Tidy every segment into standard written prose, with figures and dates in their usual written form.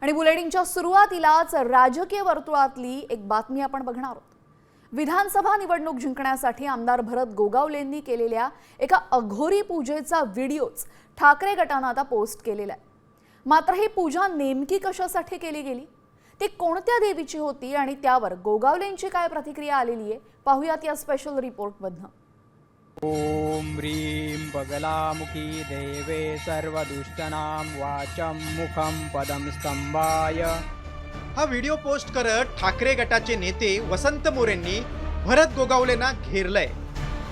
आणि बुलेटिनच्या सुरुवातीलाच राजकीय वर्तुळातली एक बातमी आपण बघणार आहोत। विधानसभा निवडणूक जिंकण्यासाठी आमदार भरत गोगावलेंनी केलेल्या एका अघोरी पूजेचा व्हिडिओच ठाकरे गटाने आता पोस्ट केलेला आहे। मात्र ही पूजा नेमकी कशासाठी केली गेली, ती कोणत्या देवीची होती आणि त्यावर गोगावलेंची काय प्रतिक्रिया आलेली आहे, पाहूयात या स्पेशल रिपोर्टमधनं। ओम ह्रीं बगलामुखी देवे सर्वदुष्टानां वाचं मुखं पदं स्तंभाय। हा व्हिडिओ पोस्ट करत ठाकरे गटाचे नेते वसंत मोरेंनी भरत गोगावलेंना घेरलंय।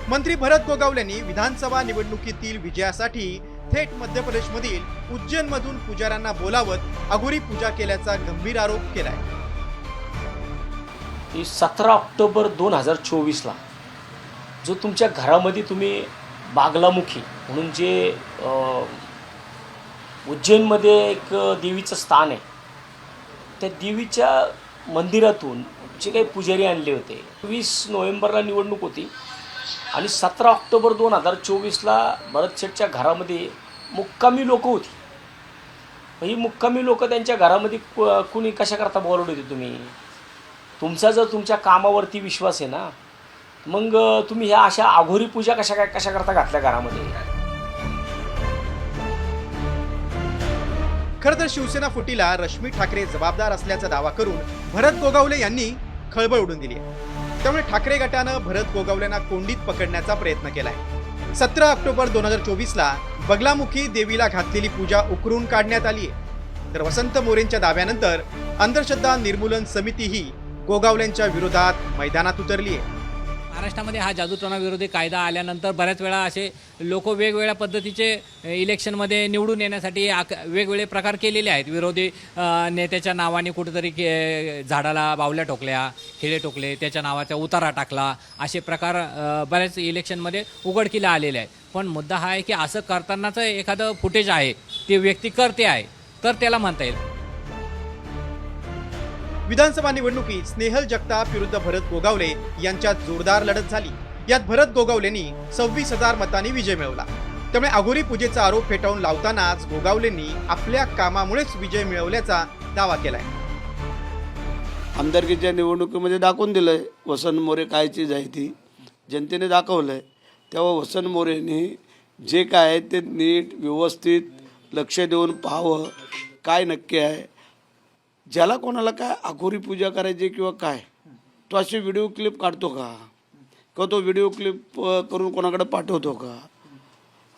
मंत्री भरत गोगावलेंनी विधानसभा निवडणुकीतील विजयासाठी थेट मध्य प्रदेशमधील उज्जैनमधून पुजाऱ्यांना बोलावत अघोरी पूजा केल्याचा गंभीर आरोप केलाय। 17 ऑक्टोबर 2024 ला जो तुमच्या घरामध्ये तुम्ही बागलामुखी म्हणून जे उज्जैनमध्ये एक देवीचं स्थान आहे, त्या देवीच्या मंदिरातून जे काही पुजारी आणले होते, 20 नोव्हेंबरला निवडणूक होती आणि 17 ऑक्टोबर 2024ला भरत शेठच्या घरामध्ये मुक्कामी लोक होती। ही मुक्कामी लोक त्यांच्या घरामध्ये कुणी कशा करता बोलवले होते तुम्ही? तुमचा जर तुमच्या कामावरती विश्वास आहे ना, मग तुम्ही ह्या अशा अघोरी पूजा कशा करता घातल्या घरामध्ये? खरं तर शिवसेना फुटीला रश्मी ठाकरे जबाबदार असल्याचा दावा करून भरत गोगावले यांनी खळबळ उडून दिली आहे। त्यामुळे ठाकरे गटानं भरत गोगावलेंना कोंडीत पकडण्याचा प्रयत्न केलाय। 17 ऑक्टोबर 2024ला बगलामुखी देवीला घातलेली पूजा उकरून काढण्यात आली आहे। तर वसंत मोरेंच्या दाव्यानंतर अंधश्रद्धा निर्मूलन समिती ही गोगावलेंच्या विरोधात मैदानात उतरली आहे। महाराष्ट्रामध्ये हा जादूटोणा विरोधी कायदा आल्यानंतर बऱ्याच वेळा असे लोक वेगवेगळ्या पद्धतीचे इलेक्शनमध्ये निवडून येण्यासाठी वेगवेगळे प्रकार केलेले आहेत। विरोधी नेत्याच्या नावाने कुठेतरी झाडाला बावल्या टोकल्या, खिळे टोकले, त्याच्या नावाचा उतारा टाकला, असे प्रकार बऱ्याच इलेक्शनमध्ये उघडकीला आलेले आहेत। पण मुद्दा हा आहे की असं करतानाचं एखादं फुटेज आहे, ते व्यक्ती करते आहे, तर त्याला म्हणता येईल। विधानसभा निवडणुकीत स्नेहल जगताप विरुद्ध भरत गोगावले यांच्यात जोरदार लढत झाली। यात भरत गोगावलेंनी 26,000 मतांनी विजय मिळवला। त्यामुळे अघोरी पूजेचा आरोप फेटाळून लावतानाच गोगावलेंनी आपल्या कामामुळेच विजय मिळवल्याचा दावा केलाय। आमदारकीच्या निवडणुकीमध्ये दाखवून दिलंय वसंत मोरे काय चीज आहे ती जनतेने दाखवलंय। तेव्हा वसंत मोरेंनी जे काय आहे ते नीट व्यवस्थित लक्ष देऊन पाहावं, काय नक्की आहे, ज्याला कोणाला काय अघोरी पूजा करायची किंवा काय, तो असे व्हिडिओ क्लिप काढतो का, किंवा तो व्हिडिओ क्लिप करून कोणाकडे पाठवतो का?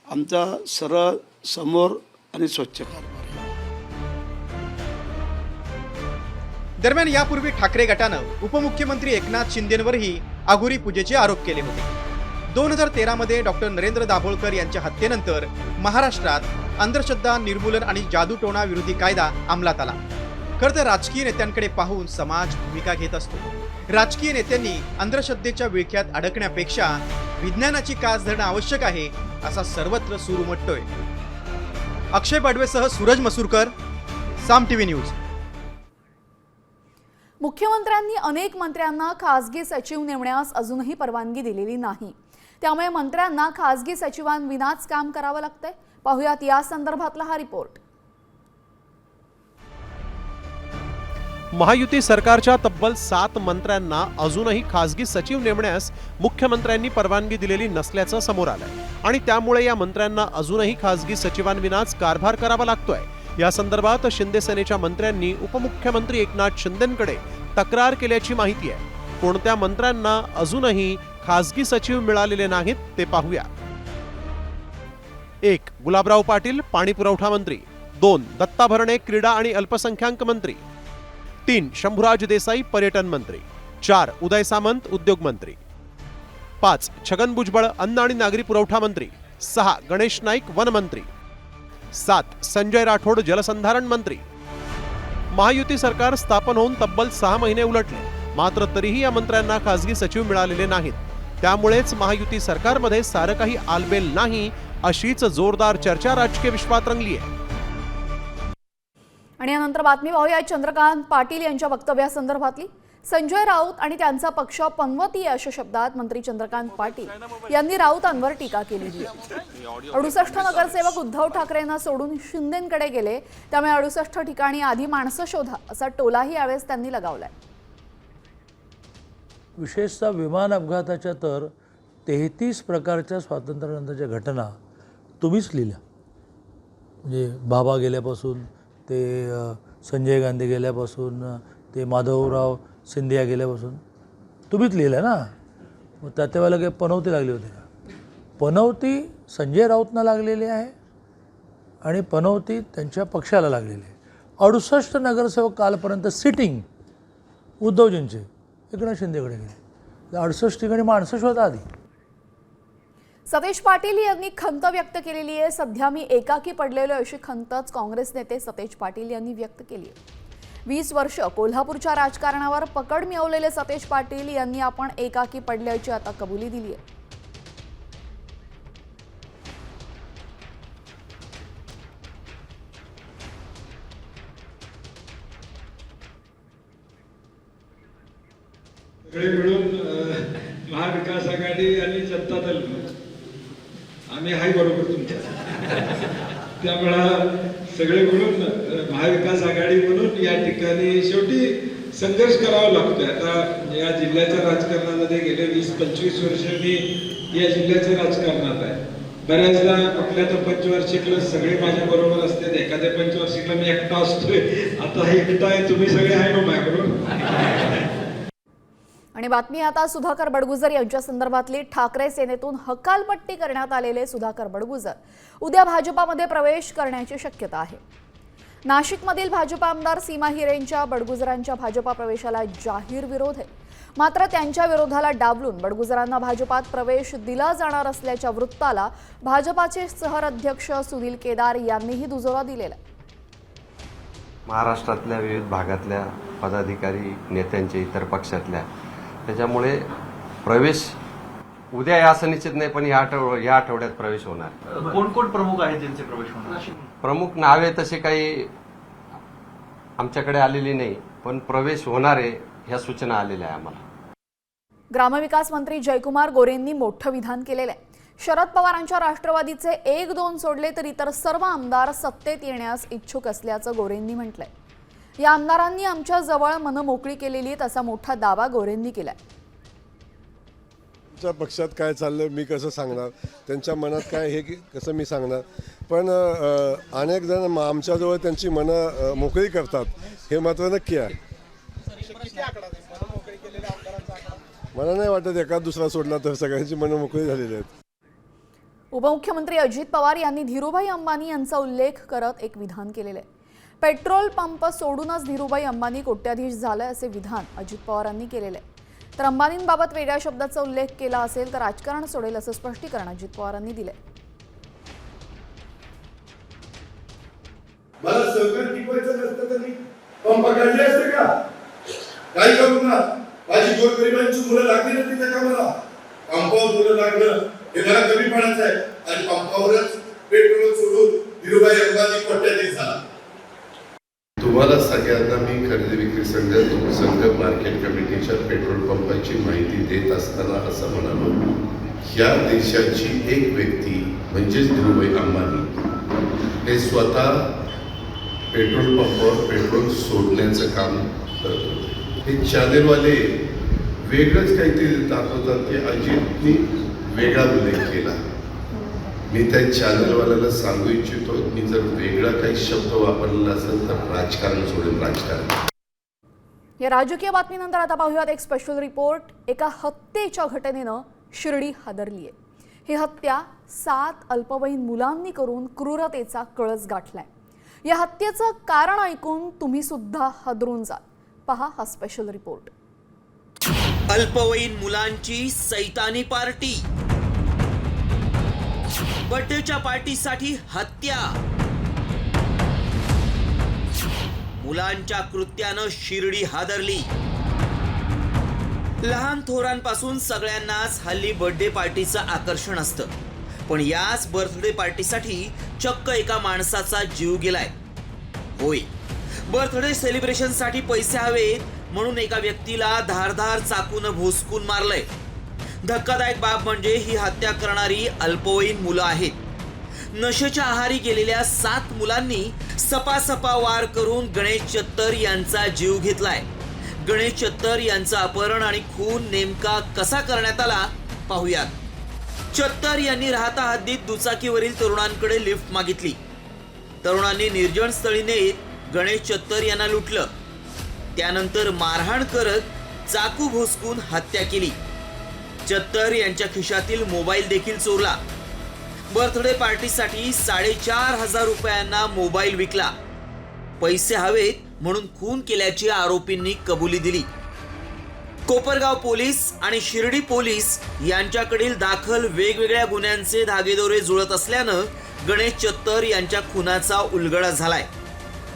आमचा सरळ समोर आणि स्वच्छ कारभार। दरम्यान यापूर्वी ठाकरे गटानं उपमुख्यमंत्री एकनाथ शिंदेंवरही अघोरी पूजेचे आरोप केले होते। 2013 मध्ये डॉक्टर नरेंद्र दाभोळकर यांच्या हत्येनंतर महाराष्ट्रात अंधश्रद्धा निर्मूलन आणि जादूटोणा विरोधी कायदा अंमलात आला। खरं तर राजकीय नेत्यांकडे पाहून समाज भूमिका घेत असतो। राजकीय नेत्यांनी अंधश्रद्धेच्या विळख्यात अडकण्यापेक्षा विज्ञानाची कास धरणं आवश्यक आहे, असा सर्वत्र सूर उमटतोय। अक्षय बडवेसह सूरज मसूरकर, साम टीव्ही न्यूज। मुख्यमंत्र्यांनी अनेक मंत्र्यांना खासगी सचिव नेमण्यास अजूनही परवानगी दिलेली नाही। त्यामुळे मंत्र्यांना खासगी सचिवांविनाच काम करावं लागतंय। पाहूयात या संदर्भातला हा रिपोर्ट। महायुती सरकारच्या तब्बल 7 मंत्र्यांना अजूनही खासगी सचिव नेमण्यास मुख्यमंत्र्यांनी परवानगी दिलेली नसल्याचं समोर आलंय आणि त्यामुळे या मंत्र्यांना अजूनही खासगी सचिवांविनाच कारभार करावा लागतोय। या संदर्भात शिंदे सेनेच्या मंत्र्यांनी उपमुख्यमंत्री एकनाथ शिंदेंकडे तक्रार केल्याची माहिती आहे। कोणत्या मंत्र्यांना अजूनही खासगी सचिव मिळालेले नाहीत ते पाहूया। 1. गुलाबराव पाटील, पाणी पुरवठा मंत्री। 2. दत्ता भरणे, क्रीडा आणि अल्पसंख्याक मंत्री। 3. शंभूराज देसाई, पर्यटन मंत्री। 4. उदय सामंत, उद्योग मंत्री। 5. छगन भुजबळ, अन्न आणि नागरी पुरवठा मंत्री। 6. गणेश नाईक, वन मंत्री। 7. संजय राठोड, जलसंधारण मंत्री। महायुती सरकार स्थापन होऊन तब्बल 6 महिने उलटले, मात्र तरीही या मंत्र्यांना खासगी सचिव मिळालेले नाहीत। त्यामुळेच महायुती सरकारमध्ये सारं काही आलबेल नाही, अशीच जोरदार चर्चा राजकीय विश्वात रंगली आहे। आणि यानंतर बातमी पाहूया चंद्रकांत पाटील यांच्या वक्तव्यासंदर्भातली। संजय राऊत आणि त्यांचा पक्ष पनवती अशा शब्दात मंत्री चंद्रकांत पाटील यांनी राऊतांवर टीका केली आहे. 68 नगरसेवक उद्धव ठाकरेंना सोडून शिंदेंकडे गेले, त्यामुळे 68 ठिकाणी आधी माणसं शोधा असा टोलाही यावेळेस त्यांनी लगावलाय. विशेषतः विमान अपघाताच्या तर 33 प्रकारच्या स्वातंत्र्यानंतरच्या घटना तुम्हीच लिहिल्या. म्हणजे बाबा गेल्यापासून ते संजय गांधी गेल्यापासून ते माधवराव सिंधिया गेल्यापासून तुम्हीच लिहिलं ना. मग त्यावेळेला काही पनवती लागली होती का? पनवती संजय राऊतना लागलेली आहे आणि पनवती त्यांच्या पक्षाला लागलेली आहे. 68 नगरसेवक कालपर्यंत सिटिंग उद्धवजींचे एकनाथ शिंदेकडे गेले. 68 ठिकाणी माणसं शोधा आधी. सतेज पाटील यांनी खंत व्यक्त केलेली आहे. सध्या मी एकाकी पडलेलो अशी खंतच काँग्रेस नेते सतेज पाटील यांनी व्यक्त केली आहे. 20 वर्ष कोल्हापूरच्या राजकारणावर पकड मिळवलेले सतेज पाटील यांनी आपण एकाकी पडल्याची आता कबुली दिली आहे. सगळे मिळून महाविकास आघाडी आणि जनता दल आम्ही हाय बरोबर तुमच्या. त्यामुळं सगळे मिळून महाविकास आघाडी म्हणून या ठिकाणी शेवटी संघर्ष करावा लागतोय. आता या जिल्ह्याच्या राजकारणामध्ये गेले 20-25 वर्ष मी या जिल्ह्याच्या राजकारणात आहे. बऱ्याचदा कुठल्या तर पंचवार्षिकला सगळे माझ्या बरोबर असतात, एखाद्या पंचवार्षिकला मी एकटा असतोय. आता एकटा आहे, तुम्ही सगळे आहे ना माझ्याबरोबर. आणि बातमी आता सुधाकर बडगुजर यांच्या संदर्भातली. ठाकरे सेनेतून हकालपट्टी करण्यात आलेले सुधाकर बडगुजर उद्या भाजपामध्ये प्रवेश करण्याची शक्यता आहे. नाशिकमधील भाजप आमदार सीमा हिरेंच्या बडगुजरांच्या भाजपा प्रवेशाला जाहीर विरोध आहे. मात्र त्यांच्या विरोधाला डावलून बडगुजरांना भाजपात प्रवेश दिला जाणार असल्याच्या वृत्ताला भाजपाचे शहराध्यक्ष सुनील केदार यांनीही दुजोरा दिलेला आहे. महाराष्ट्रातल्या विविध भागातल्या पदाधिकारी नेत्यांचे इतर पक्षातल्या त्याच्यामुळे प्रवेश उद्या या असं निश्चित नाही, पण या आठवड्यात प्रवेश होणार. कोण कोण प्रमुख आहेत ज्यांचे प्रवेश होणार? प्रमुख नावे तसे काही आमच्याकडे आलेली नाही, पण प्रवेश होणारे ह्या सूचना आलेल्या आहे आम्हाला. ग्रामविकास मंत्री जयकुमार गोरेंनी मोठं विधान केलेलं आहे. शरद पवारांच्या राष्ट्रवादीचे 1-2 सोडले तर इतर सर्व आमदार सत्तेत येण्यास इच्छुक असल्याचं गोरेंनी म्हटलंय. या आमदारांनी आमच्या जवळ मन मोकळी केलेली असा मोठा दावा गोरेंनी केलाय. त्यांच्या पक्षात काय चाललं मी कसं सांगणार, त्यांच्या मनात काय हे कसं मी सांगणार. पण अनेक जण आमच्याजवळ त्यांची मनं मोकळी करतात हे मात्र नक्की आहे. मला नाही वाटत एखाद दुसरा सोडला तर सगळ्यांची मनं मोकळी झालेली आहेत. उपमुख्यमंत्री अजित पवार यांनी धीरूभाई अंबानी यांचा उल्लेख करत एक विधान केलेलं आहे. पेट्रोल पंप सोडूनच धीरूभाई अंबानी कोट्याधीश झाले असे विधान अजित पवारांनी केलेले आहे. तर अंबानींबाबत वेगळ्या शब्दाचा उल्लेख केला असेल तर राजकारण सोडेल असं स्पष्टीकरण अजित पवारांनी दिले. मला सहकार टिकवायचं नसतं तर मी पंप काढले असते का? काय करू ना, माझी गोरगरिबांची मुलं लागली ना तिथे का मला पंपावर मुलं लागलं हे मला कमीपणाचं आहे. आणि पंपावरच पेट्रोल सोडून धीरूभाई अंबानी कोट्याधीश झाला. तुम्हाला सगळ्यांना मी खरेदी विक्री संघ मार्केट कमिटीच्या पेट्रोल पंपाची माहिती देत असताना असं म्हणालो, ह्या देशाची एक व्यक्ती म्हणजेच धीरूभाई अंबानी हे स्वतः पेट्रोल पंपावर पेट्रोल सोडण्याचं काम करत होते. हे चॅनेलवाले वेगळंच काहीतरी दाखवतात की अजितनी वेगळा उल्लेख केला. मी त्या चॅनलवाल्याला सांगू इच्छितो, मी जर वेगळा काही शब्द वापरलेला असेल तर राजकारण सोडेल, राजकारण. या राजकीय बातमीनंतर आता पाहूयात एक स्पेशल रिपोर्ट. एका हत्येच्या घटनेनं शिर्डी हादरली आहे. ही हत्या 7 अल्पवयीन मुलांनी करून क्रूरतेचा कळस गाठलाय. या हत्येचं कारण ऐकून तुम्ही सुद्धा हादरून जाल. पहा हा स्पेशल रिपोर्ट. अल्पवयीन मुलांची सैतानी पार्टी, बर्थडेच्या पार्टीसाठी हत्या. मुलांच्या कृत्यानं शिर्डी हादरली. लहान थोरांपासून सगळ्यांनाच हल्ली बर्थडे पार्टीचं आकर्षण असतं, पण याच बर्थडे पार्टीसाठी चक्क एका माणसाचा जीव गेलाय. होय, बर्थडे सेलिब्रेशनसाठी पैसे हवे म्हणून एका व्यक्तीला धारधार चाकून भोसकून मारलंय. धक्कादायक बाब म्हणजे ही हत्या करणारी अल्पवयीन मुलं आहेत. नशेच्या आहारी गेलेल्या 7 मुलांनी सपासपा वार करून गणेश चत्तर यांचा जीव घेतलाय. गणेश चत्तर यांचं अपहरण आणि खून नेमका कसा करण्यात आला पाहूयात. चत्तर यांनी राहता हद्दीत दुचाकीवरील तरुणांकडे लिफ्ट मागितली. तरुणांनी निर्जन स्थळी नेत गणेश चत्तर यांना लुटलं. त्यानंतर मारहाण करत चाकू भोसकून हत्या केली. चत्तर यांच्या खिशातील मोबाईल देखील चोरला. बर्थडे पार्टीसाठी 4,500 रुपयांना मोबाईल विकला. पैसे हवेत म्हणून खून केल्याची आरोपींनी कबुली दिली. कोपरगाव पोलीस आणि शिर्डी पोलीस यांच्याकडील दाखल वेगवेगळ्या गुन्ह्यांचे धागेदोरे जुळत असल्यानं गणेश चत्तर यांच्या खुनाचा उलगडा झालाय.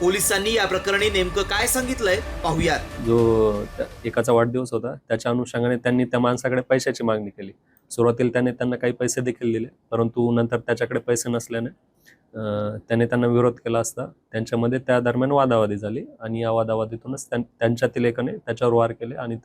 पोलिसांनी या प्रकरणी नेमकं काय सांगितलंय पाहूयात. जो एकाचा वाढदिवस होता त्याच्या अनुषंगाने त्यांनी त्या माणसाकडे पैशाची मागणी केली. सुरुवातीला त्यांना काही पैसे देखील दिले, परंतु नंतर त्याच्याकडे पैसे नसल्याने त्याने त्यांना विरोध केला असता त्यांच्यामध्ये त्या दरम्यान वादावादी झाली आणि या वादावादीतूनच त्यांच्यातील एकाने त्याच्यावर वार केले आणि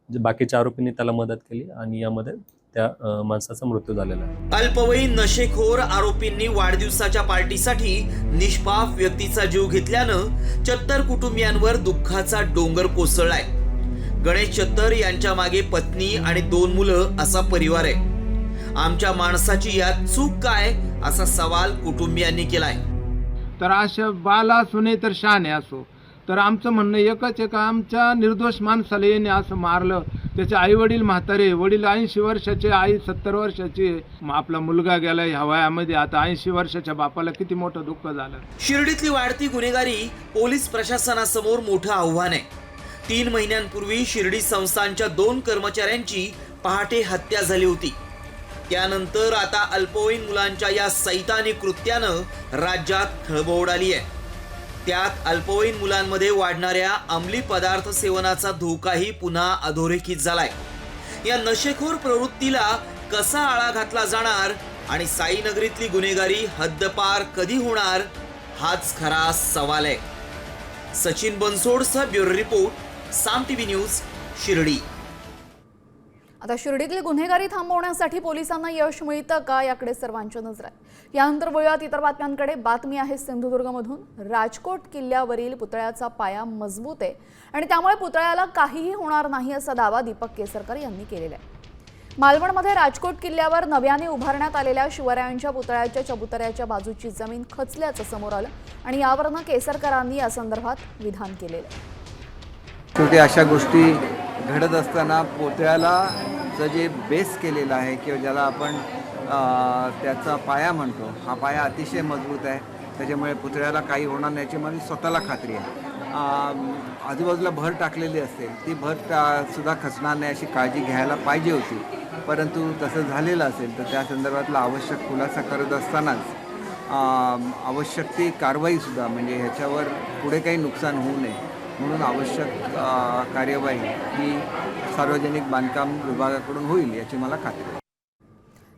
बाकीच्या आरोपींनी त्याला मदत केली आणि यामध्ये त्या माणसाचा मृत्यू झालेला आहे. अल्पवयीन नशेखोर आरोपींनी वाढदिवसाच्या पार्टीसाठी निष्पाप व्यक्तीचा जीव घेतल्यानं चत्तर कुटुंबियांवर दुःखाचा डोंगर कोसळलाय. गणेश चत्तर यांच्या मागे पत्नी आणि 2 मुलं असा परिवार आहे. आमच्या माणसाची यात चूक काय असा सवाल कुटुंबियांनी केलाय. तर अशा बाला सुने तर शहाणे असो, तर आमचं म्हणणं एकच आहे का आमच्या निर्दोष माणसाला येणे असं मारलं. त्याचे आई वडील म्हातारे, वडील 80 वर्षाचे, आई 70 वर्षाची. आपला मुलगा गेला ह्या वयामध्ये. आता 80 वर्षाच्या बापाला किती मोठं दुःख झालं. शिर्डीतली वाढती गुन्हेगारी पोलीस प्रशासनासमोर मोठं आव्हान आहे. 3 महिन्यांपूर्वी शिर्डी संस्थानच्या 2 कर्मचाऱ्यांची पहाटे हत्या झाली होती. त्यानंतर आता अल्पवयीन मुलांच्या या सैतानी कृत्यानं राज्यात खळबळ उडाली आहे. त्यात अल्पवयीन मुलांमध्ये वाढणाऱ्या अंमली पदार्थ सेवनाचा धोकाही पुन्हा अधोरेखित झालाय. या नशेखोर प्रवृत्तीला कसा आळा घातला जाणार आणि साईनगरीतली गुन्हेगारी हद्दपार कधी होणार हाच खरा सवाल आहे. सचिन बनसोडसह ब्युरो रिपोर्ट, साम टीव्ही न्यूज, शिर्डी. आता शिर्डीतली गुन्हेगारी थांबवण्यासाठी पोलिसांना यश मिळतं का याकडे सर्वांच्या नजर आहे. यानंतर वळूयात इतर बातम्यांकडे. बातमी आहे सिंधुदुर्गमधून. राजकोट किल्ल्यावरील पुतळ्याचा पाया मजबूत आहे आणि त्यामुळे पुतळ्याला काहीही होणार नाही असा दावा दीपक केसरकर यांनी केलेला आहे. मालवणमध्ये राजकोट किल्ल्यावर नव्याने उभारण्यात आलेल्या शिवरायांच्या पुतळ्याच्या चबुतऱ्याच्या बाजूची जमीन खचल्याचं समोर आलं आणि यावरनं केसरकरांनी या संदर्भात विधान केलेलं आहे. शेवटी अशा गोष्टी घडत असताना पुतळ्याला जे बेस केलेला आहे किंवा ज्याला आपण त्याचा पाया म्हणतो, हा पाया अतिशय मजबूत आहे. त्याच्यामुळे पुतळ्याला काही होणार नाही याची माझी स्वतःला खात्री आहे. आजूबाजूला भर टाकलेली असेल ती भर सुद्धा खचणार नाही अशी काळजी घ्यायला पाहिजे होती, परंतु तसं झालेलं असेल तर त्या संदर्भातला आवश्यक खुलासा करत असतानाच आवश्यक ती कारवाईसुद्धा म्हणजे ह्याच्यावर पुढे काही नुकसान होऊ नये म्हणून आवश्यक कार्यवाही ही सार्वजनिक बांधकाम विभागाकडून होईल याची मला खात्री आहे.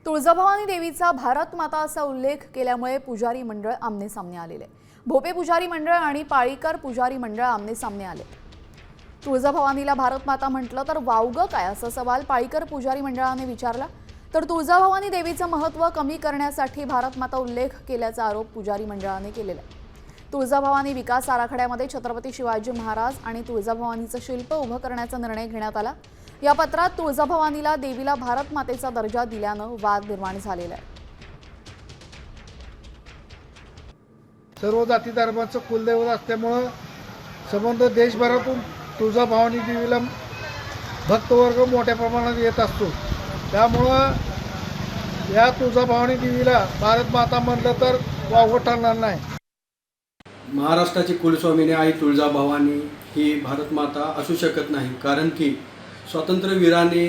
तुळजाभवानी देवीचा भारत माता असा उल्लेख केल्यामुळे पुजारी मंडळ आमने सामने आलेले. भोपे पुजारी मंडळ आणि पाळीकर पुजारी मंडळ आमने सामने आले. तुळजाभवानीला भारत माता म्हटलं तर वावगं काय असा सवाल पाळीकर पुजारी मंडळाने विचारला. तर तुळजाभवानी देवीचं महत्त्व कमी करण्यासाठी भारत माता उल्लेख केल्याचा आरोप पुजारी मंडळाने केलेला आहे. तुळजाभवानी विकास आराखड्यामध्ये छत्रपती शिवाजी महाराज आणि तुळजाभवानीचं शिल्प उभं करण्याचा निर्णय घेण्यात आला. या पत्रात तुळजाभवानीला देवीला भारत मातेचा दर्जा दिल्यानं वाद निर्माण झालेला आहे. सर्व जाती धर्माचं कुलदैवत असल्यामुळं संबंध देशभरातून तुळजाभवानी देवीला भक्तवर्ग मोठ्या प्रमाणात येत असतो. त्यामुळं या तुळजाभवानी देवीला भारत माता म्हणलं तर वावगं ठरणार नाही. महाराष्ट्राची कुलस्वामिनी आई तुळजाभवानी ही भारत माता असू शकत नाही, कारण की स्वातंत्र्यवीराने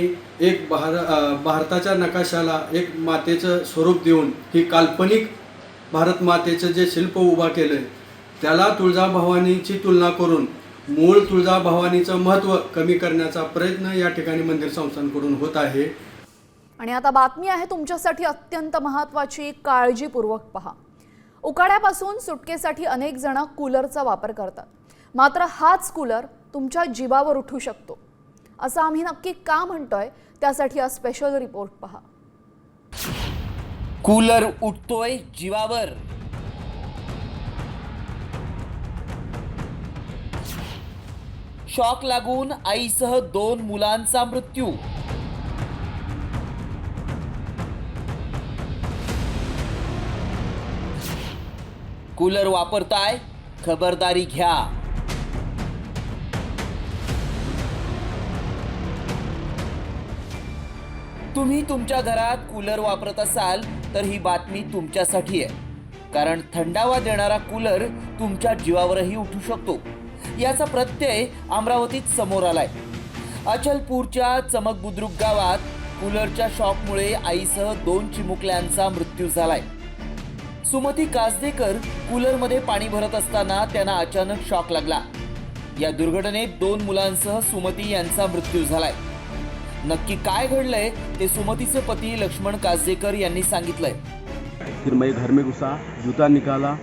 एक भारताच्या नकाशाला एक मातेचं स्वरूप देऊन ही काल्पनिक भारत मातेचं जे शिल्प उभा केलं आहे त्याला तुळजाभवानीची तुलना करून मूळ तुळजाभवानीचं महत्त्व कमी करण्याचा प्रयत्न या ठिकाणी मंदिर संस्थांकडून होत आहे. आणि आता बातमी आहे तुमच्यासाठी अत्यंत महत्त्वाची, काळजीपूर्वक पहा. उकाड्यापासून सुटकेसाठी अनेक जण कूलरचा वापर करतात. मात्र हाच कूलर तुमच्या जीवावर उठू शकतो. असं आम्ही नक्की का म्हणतोय त्यासाठी हा स्पेशल रिपोर्ट पहा. कूलर उठतोय जीवावर. शॉक लागून आईसह 2 मुलांचा मृत्यू. कूलर वापरताय, खबरदारी घ्या. तुम्ही तुमच्या घरात कूलर वापरत असाल तर ही बातमी तुमच्यासाठी आहे. कारण थंडावा देणारा कूलर तुमच्या जीवावरही उठू शकतो. याचा प्रत्यय अमरावतीत समोर आलाय. अचलपूरच्या चमक बुद्रुक गावात कूलरच्या शॉकमुळे आईसह 2 चिमुकल्यांचा मृत्यू झालाय. सुमती कासदेकर कूलरमध्ये पाणी भरत असताना त्यांना अचानक शॉक लागला. या दुर्घटनेत 2 मुलांसह सुमती यांचा मृत्यू झालाय. नक्की काय घडलंय ते सुमतीचे पती लक्ष्मण कासदेकर यांनी सांगितलंय. फिर मैं घर में घुसा, जूता निकाला.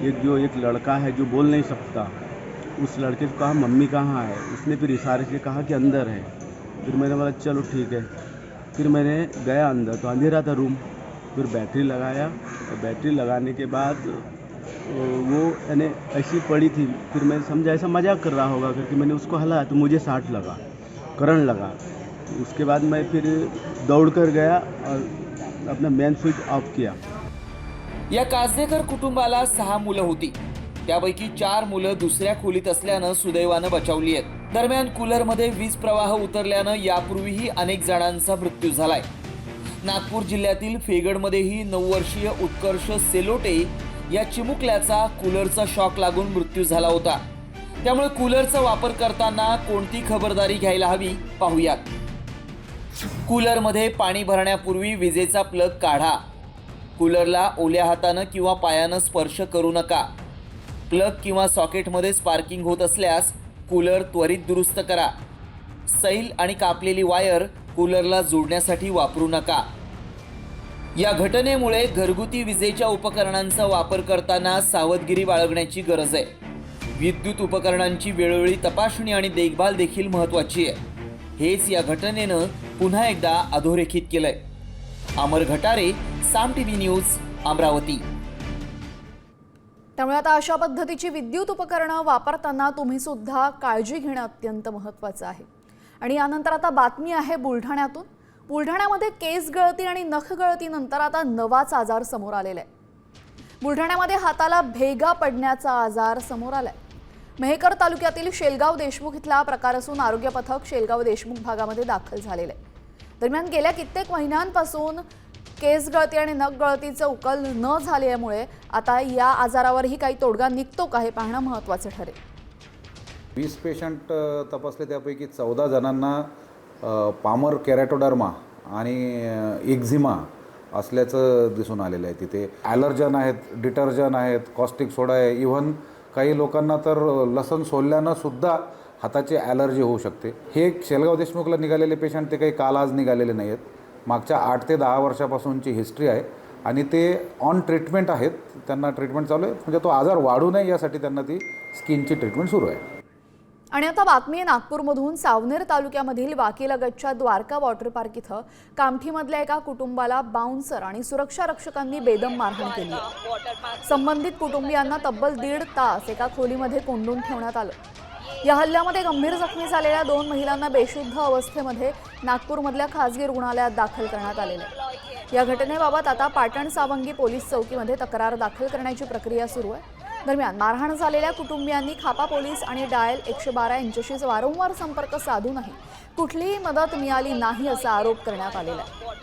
एक लड़का है जो बोल नहीं सकता, उस लड़के को कहा मम्मी कहाँ है. उसने फिर इशारे से कहा कि अंदर है. फिर मैंने बोला चलो ठीक है. फिर मैंने गया अंदर तो अंधेरा था रूम. फिर बैटरी लगाया और बैटरी लगाने के बाद वो यानी ऐसी पड़ी थी. फिर मैंने समझा ऐसा मजाक कर रहा होगा करके मैंने उसको हलाया तो मुझे शॉट लगा, करंट लगा. उसके बाद मैं फिर दौड़कर गया और अपना मेन स्विच ऑफ किया. या कासदेकर कुटुंबाला 6 मुलं होती. त्यापैकी 4 मुलं दुसऱ्या खोलीत असल्यानं सुदैवानं बचावली आहेत. दरम्यान कूलरमध्ये वीज प्रवाह उतरल्यानं यापूर्वीही अनेक जणांचा मृत्यू झालाय. नागपूर जिल्ह्यातील फेगडमध्येही 9 वर्षीय उत्कर्ष सेलोटे या चिमुकल्याचा कूलरचा शॉक लागून मृत्यू झाला होता. त्यामुळे कूलरचा वापर करताना कोणती खबरदारी घ्यायला हवी पाहूयात. कूलरमध्ये पाणी भरण्यापूर्वी विजेचा प्लग काढा. कूलरला ओल्या हातानं किंवा पायानं स्पर्श करू नका. प्लग किंवा सॉकेटमध्ये स्पार्किंग होत असल्यास कूलर त्वरित दुरुस्त करा. सैल आणि कापलेली वायर कूलरला जोडण्यासाठी वापरू नका. या घटनेमुळे घरगुती विजेच्या उपकरणांचा वापर करताना सावधगिरी बाळगण्याची गरज आहे. विद्युत उपकरणांची वेळोवेळी तपासणी आणि देखभाल देखील महत्त्वाची आहे. हेच या घटनेनं पुन्हा एकदा अधोरेखित केलंय. अमर घटारे, साम टीव्ही न्यूज, अमरावती. त्यामुळे आता अशा पद्धतीची विद्युत उपकरणं वापरताना तुम्ही सुद्धा काळजी घेणं अत्यंत महत्त्वाचं आहे. आणि यानंतर आता बातमी आहे बुलढाण्यातून. बुलढाण्यामध्ये केस गळती आणि नख गळतीनंतर आता नवाच आजार समोर आलेला आहे. बुलढाण्यामध्ये हाताला भेगा पडण्याचा आजार समोर आलाय. मेहकर तालुक्यातील शेलगाव देशमुख इथला प्रकार असून आरोग्य पथक शेलगाव देशमुख भागामध्ये दाखल झालेलं आहे. दरम्यान गेल्या कित्येक महिन्यांपासून केस गळती आणि नख गळतीचं उकल न झाल्यामुळे आता या आजारावरही काही तोडगा निघतो का हे पाहणं महत्त्वाचं ठरेल. 20 पेशंट तपासले, त्यापैकी 14 जणांना पामर केरॅटोडर्मा आणि एक्झिमा असल्याचं दिसून आलेलं आहे. तिथे ॲलर्जन आहेत, डिटर्जन आहेत, कॉस्टिक सोडा आहे. इव्हन काही लोकांना तर लसण सोलल्यानं सुद्धा हाताची ॲलर्जी होऊ शकते. हे शेलगाव देशमुखला निघालेले पेशंट ते काही काल आज निघालेले नाही आहेत. मागच्या 8 ते 10 वर्षापासूनची हिस्ट्री आहे आणि ते ऑन ट्रीटमेंट आहेत. त्यांना ट्रीटमेंट चालू आहे. म्हणजे तो आजार वाढू नये यासाठी त्यांना ती स्किनची ट्रीटमेंट सुरू आहे. आणि आता बातमी आहे नागपूरमधून. सावनेर तालुक्यामधील वाकीलगतच्या द्वारका वॉटर पार्क इथं कामठीमधल्या एका कुटुंबाला बाउन्सर आणि सुरक्षा रक्षकांनी बेदम मारहाण केली. संबंधित कुटुंबियांना तब्बल 1.5 तास एका खोलीमध्ये कोंडून ठेवण्यात आलं. या हल्ल्यामध्ये गंभीर जखमी झालेल्या 2 महिलांना बेशुद्ध अवस्थेमध्ये नागपूरमधल्या खासगी रुग्णालयात दाखल करण्यात आलेलं आहे. या घटनेबाबत आता पाटण सावंगी पोलीस चौकीमध्ये तक्रार दाखल करण्याची प्रक्रिया सुरू आहे. दरम्यान मारहाण झालेल्या कुटुंबियांनी खापा पोलीस आणि डायल 112 यांच्याशी वारंवार संपर्क साधूनही कुठलीही मदत मिळाली नाही असा आरोप करण्यात आलेला आहे.